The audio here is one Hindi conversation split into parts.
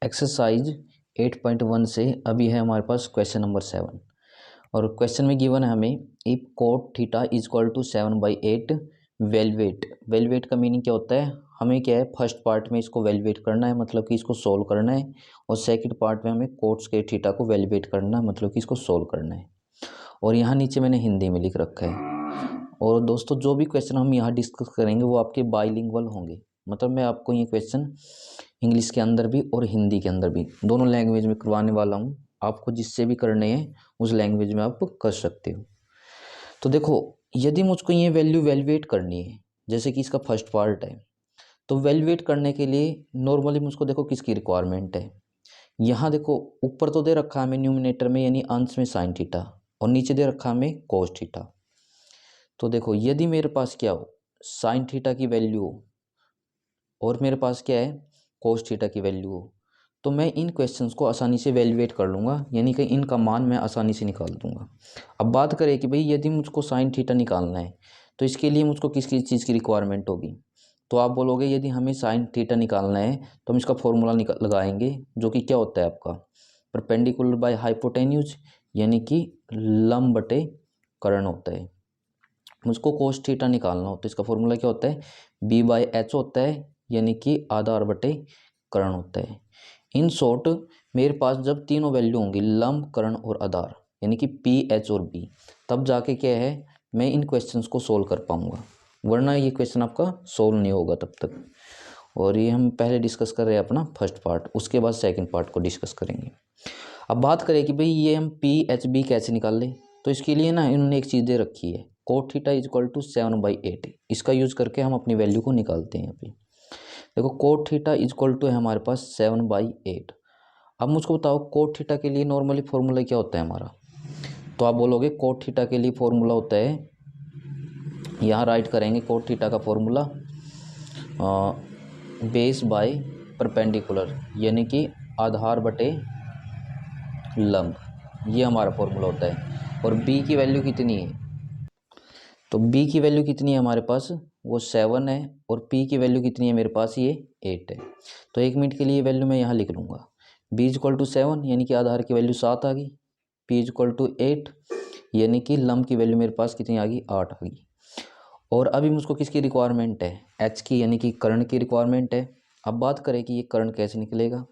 एक्सरसाइज 8.1 से अभी है हमारे पास क्वेश्चन नंबर 7। और क्वेश्चन में गिवन है हमें if cot theta is equal to 7/8 वेलवेट का मीनिंग क्या होता है। हमें क्या है, फर्स्ट पार्ट में इसको वेलवेट करना है, मतलब कि इसको सोल्व करना है, और सेकंड पार्ट में हमें कोट स्क्वायर थीटा को वेलवेट करना है, मतलब कि इसको सोल्व करना है। और यहाँ नीचे मैंने हिंदी में लिख रखा है। और दोस्तों जो भी क्वेश्चन हम यहाँ डिस्कस करेंगे वो आपके बाइलिंगुअल होंगे, मतलब मैं आपको ये क्वेश्चन इंग्लिश के अंदर भी और हिंदी के अंदर भी दोनों लैंग्वेज में करवाने वाला हूँ। आपको जिससे भी करने हैं उस लैंग्वेज में आप कर सकते हो। तो देखो, यदि मुझको ये वैल्यू वैल्यूएट करनी है, जैसे कि इसका फर्स्ट पार्ट है, तो वैल्यूएट करने के लिए नॉर्मली मुझको देखो किसकी रिक्वायरमेंट है। यहाँ देखो ऊपर तो दे रखा है हमें न्यूमिनेटर में यानी अंश में साइन थीटा, और नीचे दे रखा हमें कोस थीटा। तो देखो यदि मेरे पास क्या हो, साइन थीटा की वैल्यू हो और मेरे पास क्या है, कोस थीटा की वैल्यू हो, तो मैं इन क्वेश्चंस को आसानी से वैल्यूएट कर लूँगा, यानी कि इनका मान मैं आसानी से निकाल दूंगा। अब बात करें कि भाई यदि मुझको साइन थीटा निकालना है तो इसके लिए मुझको किस किस चीज़ की रिक्वायरमेंट होगी। तो आप बोलोगे यदि हमें साइन थीटा निकालना है तो हम इसका फॉर्मूला लगाएंगे, जो कि क्या होता है आपका परपेंडिकुलर बाय हाइपोटेन्यूज, यानी कि लंब बटे कर्ण होता है। मुझको कोस थीटा निकालना हो तो इसका फॉर्मूला क्या होता है, B/H होता है, यानी कि आधार बटे कर्ण होता है। इन शॉर्ट मेरे पास जब तीनों वैल्यू होंगी, लंब कर्ण और आधार, यानी कि P, H और B, तब जाके क्या है मैं इन क्वेश्चंस को सोल्व कर पाऊंगा, वरना ये क्वेश्चन आपका सोल्व नहीं होगा तब तक। और ये हम पहले डिस्कस कर रहे हैं अपना फर्स्ट पार्ट, उसके बाद सेकंड पार्ट को डिस्कस करेंगे। अब बात करें कि भाई ये हम P, H, B कैसे निकाल लें, तो इसके लिए ना इन्होंने एक चीज़ दे रखी है, cot theta is equal to 7/8। इसका यूज करके हम अपनी वैल्यू को निकालते हैं। यहाँ पे देखो cot theta is equal to है हमारे पास 7/8। अब मुझको बताओ कोट थीटा के लिए नॉर्मली फॉर्मूला क्या होता है हमारा। तो आप बोलोगे कोट थीटा के लिए फॉर्मूला होता है, यहाँ राइट करेंगे कोट थीटा का फॉर्मूला बेस बाय परपेंडिकुलर, यानी कि आधार बटे लंब, ये हमारा फॉर्मूला होता है। और b की वैल्यू कितनी है, तो b की वैल्यू कितनी है हमारे पास, वो 7 है, और p की वैल्यू कितनी है मेरे पास, ये 8 है। तो 1 मिनट के लिए वैल्यू मैं यहाँ लिख लूँगा, b इज इक्वल टू 7 यानी कि आधार की वैल्यू 7 आ गई, p इज इक्वल टू 8 यानी कि लंब की वैल्यू मेरे पास कितनी आ गई, 8 आ गई। और अभी मुझको किसकी रिक्वायरमेंट है, h की, यानी कि कर्ण की रिक्वायरमेंट है। अब बात करें कि ये कर्ण कैसे निकलेगा।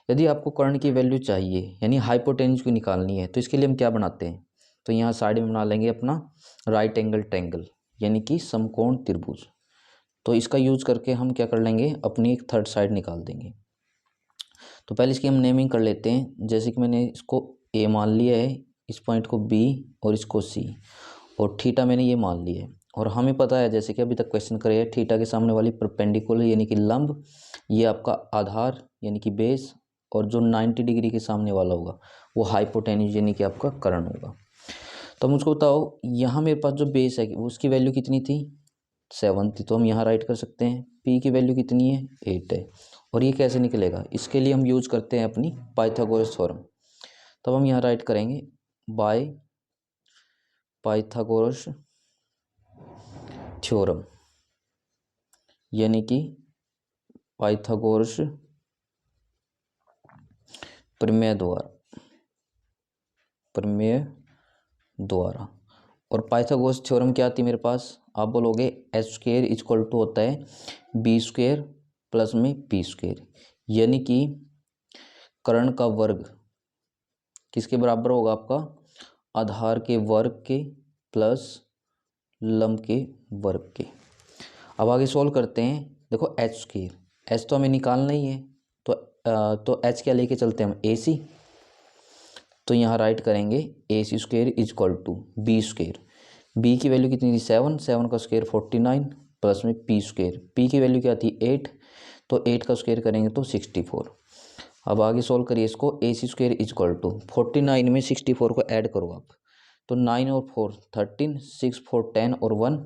यदि आपको कर्ण की वैल्यू चाहिए यानी हाइपोटेन्यूज को निकालनी है, तो इसके लिए हम क्या बनाते हैं, तो यहाँ साइड में बना लेंगे अपना राइट एंगल ट्रायंगल, यानी कि समकोण त्रिभुज। तो इसका यूज करके हम क्या कर लेंगे, अपनी एक थर्ड साइड निकाल देंगे। तो पहले इसकी हम नेमिंग कर लेते हैं, जैसे कि मैंने इसको ए मान लिया है, इस पॉइंट को बी और इसको सी, और थीटा मैंने ये मान लिया है। और हमें पता है जैसे कि अभी तक क्वेश्चन करे है, थीटा के सामने वाली परपेंडिकुलर यानी कि लंब, ये आपका आधार यानी कि बेस, और जो 90 डिग्री के सामने वाला होगा वो हाइपोटेन्यूज यानी कि आपका कर्ण होगा। तो मुझको बताओ यहाँ मेरे पास जो बेस है उसकी वैल्यू कितनी थी, 7 थी, तो हम यहाँ राइट कर सकते हैं p की वैल्यू कितनी है, 8 है। और ये कैसे निकलेगा, इसके लिए हम यूज करते हैं अपनी पाइथागोरस थ्योरम। तब हम यहाँ राइट करेंगे बाय पाइथागोरस थ्योरम, यानी कि पाइथागोरस प्रमेय द्वारा। और पाइथागोरस थ्योरम क्या आती है मेरे पास, आप बोलोगे H square is equal to होता है बी स्क्वायर प्लस में पी स्क्वायर, यानी कि कर्ण का वर्ग किसके बराबर होगा, आपका आधार के वर्ग के प्लस लंब के वर्ग के। अब आगे सोल्व करते हैं। देखो एच स्क्वायर, एच तो हमें निकालना ही है, तो एच क्या लेके चलते हैं हम, ए सी। तो यहाँ राइट करेंगे A C square is equal to B square, B की वैल्यू कितनी थी 7, 7 का स्क्वायर 49 प्लस में पी स्क्वायर, पी की वैल्यू क्या थी 8, तो 8 का स्क्वायर करेंगे तो 64। अब आगे सोल्व करिए इसको, ए C square is equal to 49 में 64 को ऐड करो आप, तो 9 और 4 13, 6 4 10 और 1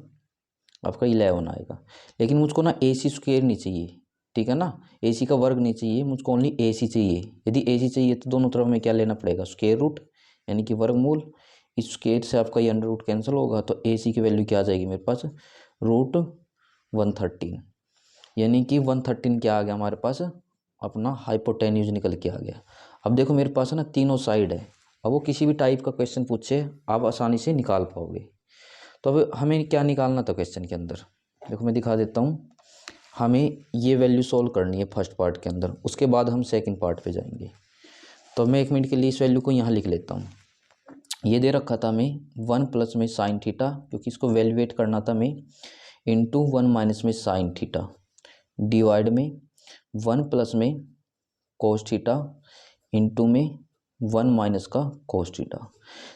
आपका 11 आएगा। लेकिन मुझको ना ए सी स्क्वायर नहीं चाहिए, ठीक है ना, ए सी का वर्ग नहीं चाहिए, मुझको ओनली ए सी चाहिए। यदि ए सी चाहिए तो दोनों तरफ में क्या लेना पड़ेगा, स्क्वायर रूट, यानी कि वर्गमूल। इस स्क्वायर से आपका ये अंडर रूट कैंसिल होगा, तो ए सी की वैल्यू क्या आ जाएगी मेरे पास, रूट 113, यानी कि 113 क्या आ गया हमारे पास, अपना हाइपोटेन्यूज निकल के आ गया। अब देखो मेरे पास है ना तीनों साइड है, अब वो किसी भी टाइप का क्वेश्चन पूछे आप आसानी से निकाल पाओगे। तो अब हमें क्या निकालना था क्वेश्चन के अंदर, देखो मैं दिखा देता हूँ। हमें ये वैल्यू सोल्व करनी है फर्स्ट पार्ट के अंदर, उसके बाद हम सेकंड पार्ट पे जाएंगे। तो मैं 1 मिनट के लिए इस वैल्यू को यहाँ लिख लेता हूँ। ये दे रखा था हमें 1 प्लस में साइन थीटा, क्योंकि इसको वैल्यूएट करना था हमें, इंटू 1 माइनस में साइन थीटा, डिवाइड में 1 प्लस में कोस थीटा इंटू में 1 माइनस का कोस थीटा।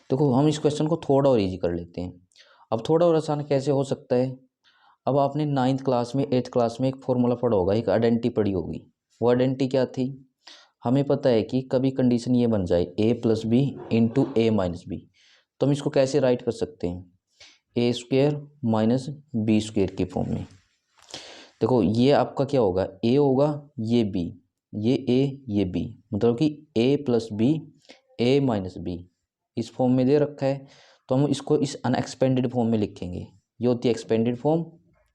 देखो हम इस क्वेश्चन को थोड़ा और ईजी कर लेते हैं। अब थोड़ा और आसान कैसे हो सकता है, अब आपने 9th क्लास में 8th क्लास में एक फॉर्मूला पढ़ा होगा, एक आइडेंटिटी पढ़ी होगी। वो आइडेंटिटी क्या थी, हमें पता है कि कभी कंडीशन ये बन जाए a plus B into A minus B, तो हम इसको कैसे राइट कर सकते हैं, A square minus B square के फॉर्म में। देखो ये आपका क्या होगा, a होगा, ये b, ये a ये b, मतलब कि a plus B A minus B इस फॉर्म में दे रखा है। तो हम इसको इस अनएक्सपेंडेड फॉर्म में लिखेंगे। ये होती है एक्सपेंडेड फॉर्म,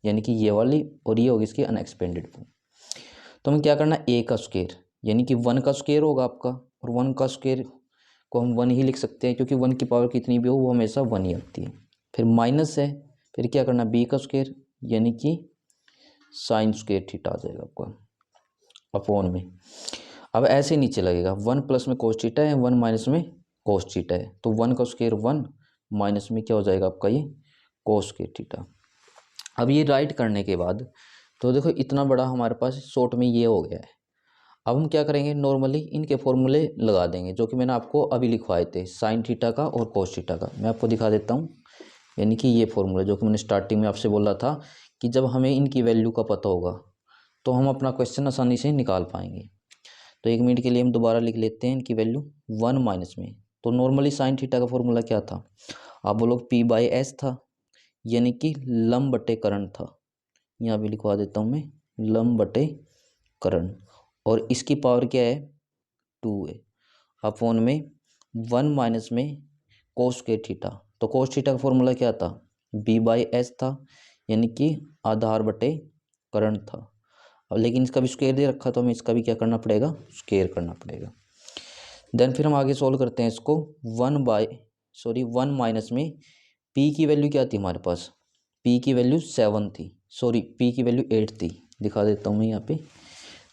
यानी कि ये वाली, और ये होगी इसकी अनएक्सपेंडेड फॉर्म। तो हमें क्या करना, a का स्क्वायर यानी कि 1 का स्क्वायर होगा आपका, और 1 का स्क्वायर को हम 1 ही लिख सकते हैं, क्योंकि 1 की पावर कितनी भी हो वो हमेशा 1 ही आती है। फिर माइनस है, फिर क्या करना, b का स्क्वायर यानी कि साइन स्क्वायर थीटा आ जाएगा आपका अपॉन में। अब ऐसे नीचे लगेगा 1 प्लस में कोस थीटा है, 1 माइनस में कोस थीटा है, तो 1 का स्क्वायर 1 माइनस में क्या हो जाएगा आपका ये कोस स्क्वायर थीटा। अब ये राइट करने के बाद तो देखो इतना बड़ा हमारे पास शॉर्ट में ये हो गया है। अब हम क्या करेंगे, नॉर्मली इनके फॉर्मूले लगा देंगे जो कि मैंने आपको अभी लिखवाए थे, साइन थीटा का और कोस थीटा का। मैं आपको दिखा देता हूँ, यानी कि ये फॉर्मूला जो कि मैंने स्टार्टिंग में आपसे बोला था कि जब हमें इनकी वैल्यू का पता होगा तो हम अपना क्वेश्चन आसानी से निकाल पाएंगे। तो 1 मिनट के लिए हम दोबारा लिख लेते हैं इनकी वैल्यू 1 माइनस में। तो नॉर्मली साइन थीटा का फॉर्मूला क्या था, आप बोलो पी बाई एस था, यानी कि लंब बटे करण था। यहाँ भी लिखवा देता हूँ मैं, लंब बटे करण, और इसकी पावर क्या है 2 है, अपॉन में 1 माइनस में कोस स्क्वायर थीटा। तो कोस थीटा का फॉर्मूला क्या था, बी बाई एस था, यानी कि आधार बटे करण था। अब लेकिन इसका भी स्क्वायर दे रखा, तो हमें इसका भी क्या करना पड़ेगा, स्क्वायर करना पड़ेगा। देन फिर हम आगे सोल्व करते हैं इसको, 1 माइनस में p की वैल्यू क्या थी हमारे पास, p की वैल्यू 7 थी, सॉरी p की वैल्यू 8 थी। दिखा देता हूँ मैं यहाँ पे,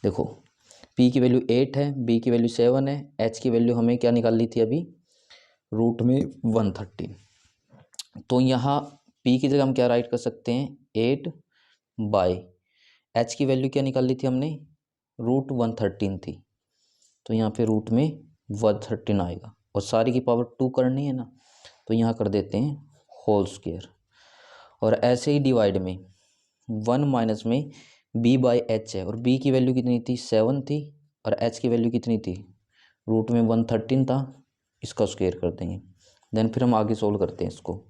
देखो p की वैल्यू 8 है, b की वैल्यू 7 है, h की वैल्यू हमें क्या निकाल ली थी अभी, रूट में 130। तो यहाँ p की जगह हम क्या राइट कर सकते हैं, 8 बाई h की वैल्यू क्या निकाल ली थी हमने, रूट 113 थी, तो यहाँ पे रूट में 113 आएगा, और सारी की पावर 2 करनी है ना, तो यहाँ कर देते हैं होल स्क्वायर। और ऐसे ही डिवाइड में 1 माइनस में b बाई एच है, और b की वैल्यू कितनी थी 7 थी, और h की वैल्यू कितनी थी, रूट में 113 था, इसका स्क्वायर कर देंगे। देन फिर हम आगे सोल्व करते हैं इसको,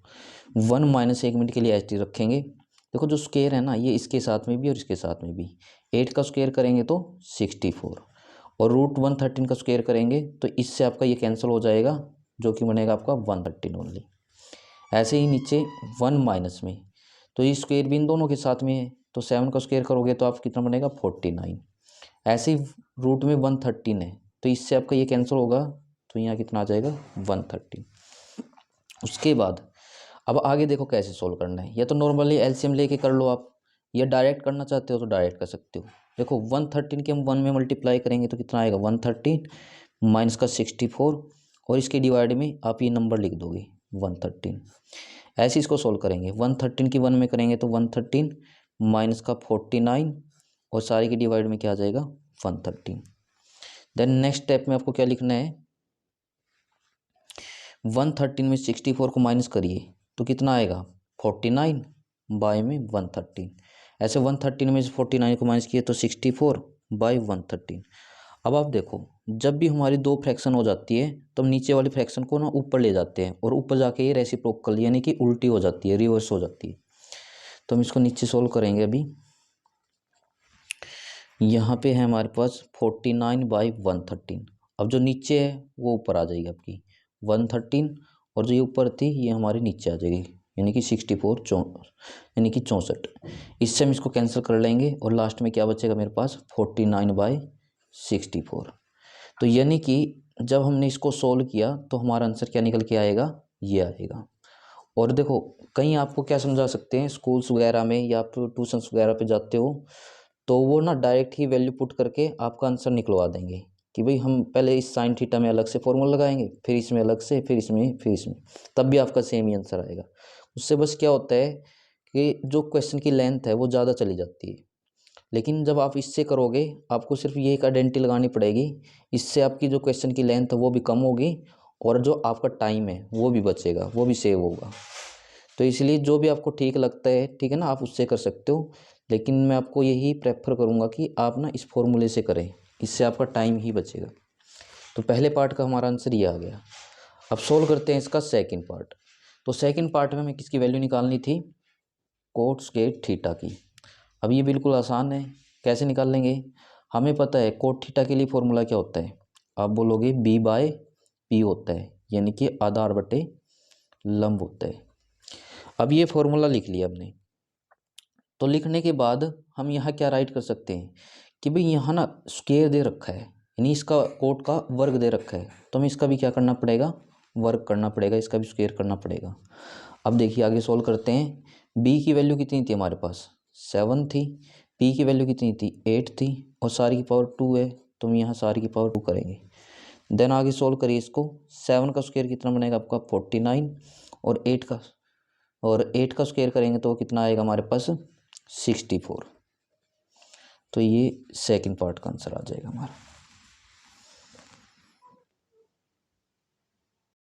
1 माइनस 1 मिनट के लिए एच टी रखेंगे। देखो जो स्क्वायर है ना, ये इसके साथ में भी और इसके साथ में भी, 8 का स्क्वायर करेंगे तो 64, और रूट 113 का स्क्वायर करेंगे तो इससे आपका ये कैंसिल हो जाएगा, जो कि बनेगा आपका 113 ओनली। ऐसे ही नीचे 1 माइनस में, तो ये स्क्वायर भी इन दोनों के साथ में है, तो 7 का स्क्वायर करोगे तो आप कितना बनेगा 49। ऐसे ही रूट में 113 है, तो इससे आपका ये कैंसिल होगा, तो यहाँ कितना आ जाएगा 113। उसके बाद अब आगे देखो कैसे सोल्व करना है, या तो नॉर्मली एलसीएम लेके कर लो आप, या डायरेक्ट करना चाहते हो तो डायरेक्ट कर सकते हो। देखो 113 के हम 1 में मल्टीप्लाई करेंगे तो कितना आएगा 113 माइनस का 64, और इसके डिवाइड में आप ये नंबर लिख दोगे 113। ऐसे इसको सोल्व करेंगे, 113 की 1 में करेंगे तो 113 माइनस का 49, और सारे के डिवाइड में क्या आ जाएगा 113। देन नेक्स्ट स्टेप में आपको क्या लिखना है, 113 में 64 को माइनस करिए तो कितना आएगा 49 बाय में 113। ऐसे 113 में से 49 को माइनस किए तो 64 बाय 113। अब आप देखो, जब भी हमारी दो फ्रैक्शन हो जाती है तो हम नीचे वाली फ्रैक्शन को ना ऊपर ले जाते हैं, और ऊपर जाके ये रेसिप्रोकल यानी कि उल्टी हो जाती है, रिवर्स हो जाती है। तो हम इसको नीचे सोल्व करेंगे। अभी यहाँ पे है हमारे पास 49 बाई 113। अब जो नीचे है वो ऊपर आ जाएगी आपकी 113, और जो ये ऊपर थी ये हमारी नीचे आ जाएगी, यानी कि 64 यानी कि 64। इससे हम इसको कैंसिल कर लेंगे, और लास्ट में क्या बचेगा मेरे पास 49 बाई 64। तो यानी कि जब हमने इसको सोल्व किया तो हमारा आंसर क्या निकल के आएगा, ये आएगा। और देखो कहीं आपको क्या समझा सकते हैं, स्कूल्स वगैरह में या आप ट्यूशन्स वगैरह पे जाते हो तो वो ना डायरेक्ट ही वैल्यू पुट करके आपका आंसर निकलवा देंगे कि भाई हम पहले इस साइन थीटा में अलग से फॉर्मूला लगाएंगे, फिर इसमें अलग से, फिर इसमें, तब भी आपका सेम ही आंसर आएगा। उससे बस क्या होता है कि जो क्वेश्चन की लेंथ है वो ज़्यादा चली जाती है। लेकिन जब आप इससे करोगे आपको सिर्फ ये एक आइडेंटिटी लगानी पड़ेगी, इससे आपकी जो क्वेश्चन की लेंथ है वो भी कम होगी और जो आपका टाइम है वो भी बचेगा, वो भी सेव होगा। तो इसलिए जो भी आपको ठीक लगता है, ठीक है ना, आप उससे कर सकते हो। लेकिन मैं आपको यही प्रेफर करूँगा कि आप ना इस फॉर्मूले से करें, इससे आपका टाइम ही बचेगा। तो पहले पार्ट का हमारा आंसर ये आ गया। अब सोल्व करते हैं इसका सेकंड पार्ट। तो सेकंड पार्ट में हमें किसकी वैल्यू निकालनी थी, कोट स्क्वायर थीटा की। अब ये बिल्कुल आसान है, कैसे निकाल लेंगे। हमें पता है कोट थीटा के लिए फॉर्मूला क्या होता है, आप बोलोगे B/P होता है, यानी कि आधार बटे लंब होता है। अब ये फॉर्मूला लिख लिया हमने। तो लिखने के बाद हम यहाँ क्या राइट कर सकते हैं कि भाई यहाँ ना स्क्वायर दे रखा है, यानी इसका कोट का वर्ग दे रखा है, तो हमें इसका भी क्या करना पड़ेगा, वर्ग करना पड़ेगा, इसका भी स्क्वायर करना पड़ेगा। अब देखिए आगे सोल्व करते हैं। बी की वैल्यू कितनी थी हमारे पास, 7 थी। पी की वैल्यू कितनी थी, 8 थी। और सारी की पावर 2 है, तो हम यहाँ सारी की पावर 2 करेंगे। देन आगे सोल्व करिए इसको। 7 का स्क्वायर कितना बनेगा आपका 49, और 8 का स्क्वायर करेंगे तो कितना आएगा हमारे पास 64। तो ये सेकंड पार्ट का आंसर आ जाएगा हमारा।